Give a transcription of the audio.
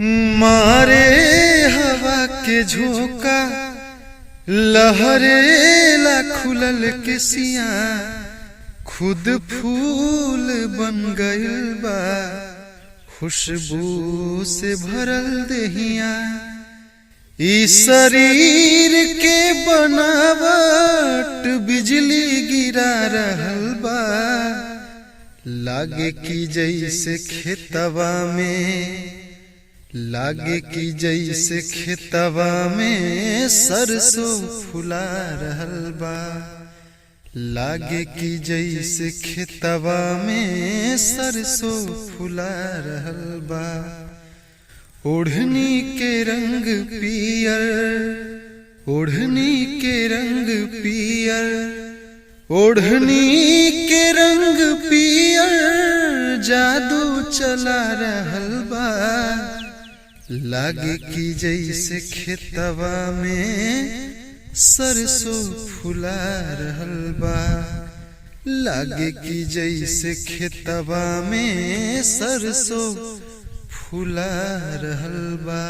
मारे हवा के झोंका लहरेला खुलल केसिया खुद फूल बन गइल बा खुशबू से भरल देहिया ई शरीर के बनावट बिजली गिरा रहल बा लागे की जैसे खेतवा में लागे की जैसे खेतवा में सरसों फुला रहल बा लागे की जैसे खेतवा में सरसों फुला रहल बा ओढ़नी के रंग पियर ओढ़नी के रंग पियर ओढ़नी के रंग पियर जादू चला रहल बा लागे की जैसे खेतवा में सरसों फुला रहल बा लागे की जैसे खेतवा में सरसों फुला रहल बा।